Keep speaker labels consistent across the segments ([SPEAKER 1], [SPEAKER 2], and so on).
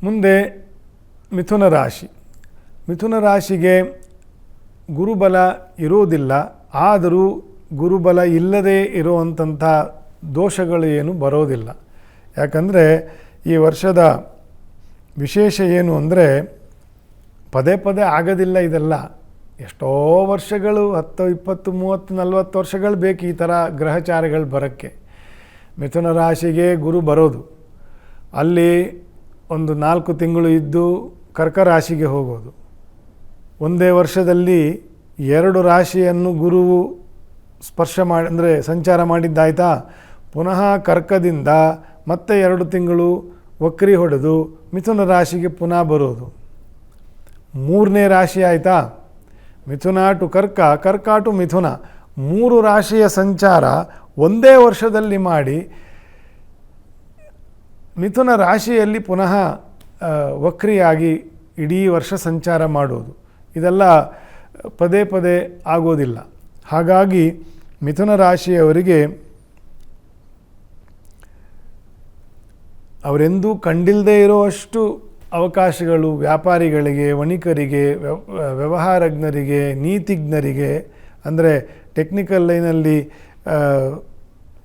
[SPEAKER 1] ಮುಂದೆ ಮಿಥುನ ರಾಶಿ. ಮಿಥುನ ರಾಶಿಗೆ ಗುರುಬಲ ಇರೋದಿಲ್ಲ, ಆದರೂ ಗುರುಬಲ ಇಲ್ಲದೇ ಇರುವಂಥ ದೋಷಗಳು ಏನು ಬರೋದಿಲ್ಲ. ಯಾಕಂದರೆ ಈ ವರ್ಷದ ವಿಶೇಷ ಏನು ಅಂದರೆ ಪದೇ ಪದೇ ಆಗೋದಿಲ್ಲ. ಇದೆಲ್ಲ ಎಷ್ಟೋ ವರ್ಷಗಳು 10, 20, 30, 40 ವರ್ಷಗಳು ಬೇಕು ಈ ಥರ ಗ್ರಹಚಾರಗಳು ಬರೋಕ್ಕೆ. ಮಿಥುನ ರಾಶಿಗೆ ಗುರು ಬರೋದು, ಅಲ್ಲಿ ಒಂದು 4 ತಿಂಗಳು ಇದ್ದು ಕರ್ಕ ರಾಶಿಗೆ ಹೋಗೋದು. ಒಂದೇ ವರ್ಷದಲ್ಲಿ 2 ರಾಶಿಯನ್ನು ಗುರುವು ಸ್ಪರ್ಶ ಮಾಡಿ ಅಂದರೆ ಸಂಚಾರ ಮಾಡಿದ್ದಾಯ್ತಾ, ಪುನಃ ಕರ್ಕದಿಂದ ಮತ್ತೆ 2 ತಿಂಗಳು ವಕ್ರಿ ಹೊಡೆದು ಮಿಥುನ ರಾಶಿಗೆ ಪುನಃ ಬರೋದು. 3ನೇ ರಾಶಿ ಆಯಿತಾ, ಮಿಥುನ ಟು ಕರ್ಕ, ಕರ್ಕ ಟು ಮಿಥುನ, 3 ರಾಶಿಯ ಸಂಚಾರ ಒಂದೇ ವರ್ಷದಲ್ಲಿ ಮಾಡಿ ಮಿಥುನ ರಾಶಿಯಲ್ಲಿ ಪುನಃ ವಕ್ರಿಯಾಗಿ ಇಡೀ ವರ್ಷ ಸಂಚಾರ ಮಾಡೋದು. ಇದೆಲ್ಲ ಪದೇ ಪದೇ ಆಗೋದಿಲ್ಲ. ಹಾಗಾಗಿ ಮಿಥುನ ರಾಶಿಯವರಿಗೆ ಅವರೆಂದೂ ಕಂಡಿಲ್ಲದೆ ಇರುವಷ್ಟು ಅವಕಾಶಗಳು ವ್ಯಾಪಾರಿಗಳಿಗೆ, ವಣಿಕರಿಗೆ, ವ್ಯವಹಾರಜ್ಞರಿಗೆ, ನೀತಿಜ್ಞರಿಗೆ, ಅಂದರೆ ಟೆಕ್ನಿಕಲ್ ಲೈನಲ್ಲಿ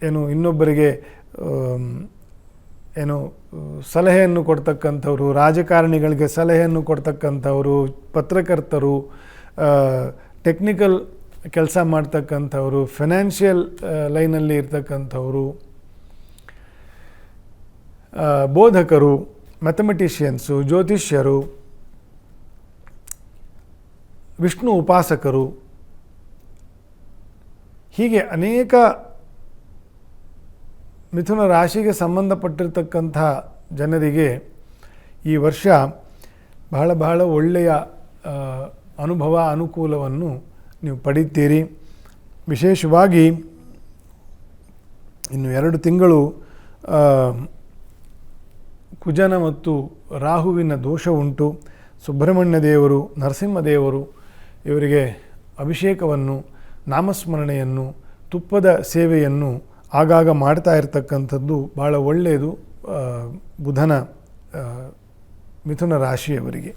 [SPEAKER 1] ಏನು ಇನ್ನೊಬ್ಬರಿಗೆ ಏನು ಸಲಹೆಯನ್ನು ಕೊಡ್ತಕ್ಕಂಥವ್ರು, ರಾಜಕಾರಣಿಗಳಿಗೆ ಸಲಹೆಯನ್ನು ಕೊಡ್ತಕ್ಕಂಥವರು, ಪತ್ರಕರ್ತರು, ಟೆಕ್ನಿಕಲ್ ಕೆಲಸ ಮಾಡ್ತಕ್ಕಂಥವರು, ಫೈನಾನ್ಷಿಯಲ್ ಲೈನಲ್ಲಿ ಇರ್ತಕ್ಕಂಥವರು, ಬೋಧಕರು, ಮ್ಯಾಥಮೆಟಿಷಿಯನ್ಸು, ಜ್ಯೋತಿಷ್ಯರು, ವಿಷ್ಣು ಉಪಾಸಕರು, ಹೀಗೆ ಅನೇಕ ಮಿಥುನ ರಾಶಿಗೆ ಸಂಬಂಧಪಟ್ಟಿರ್ತಕ್ಕಂಥ ಜನರಿಗೆ ಈ ವರ್ಷ ಬಹಳ ಬಹಳ ಒಳ್ಳೆಯ ಅನುಭವ, ಅನುಕೂಲವನ್ನು ನೀವು ಪಡೀತೀರಿ. ವಿಶೇಷವಾಗಿ ಇನ್ನು 2 ತಿಂಗಳು ಕುಜನ ಮತ್ತು ರಾಹುವಿನ ದೋಷ ಉಂಟು. ಸುಬ್ರಹ್ಮಣ್ಯ ದೇವರು, ನರಸಿಂಹದೇವರು ಇವರಿಗೆ ಅಭಿಷೇಕವನ್ನು, ನಾಮಸ್ಮರಣೆಯನ್ನು, ತುಪ್ಪದ ಸೇವೆಯನ್ನು ಆಗಾಗ ಮಾಡ್ತಾ ಇರತಕ್ಕಂಥದ್ದು ಭಾಳ ಒಳ್ಳೆಯದು ಬುಧನ ಮಿಥುನ ರಾಶಿಯವರಿಗೆ.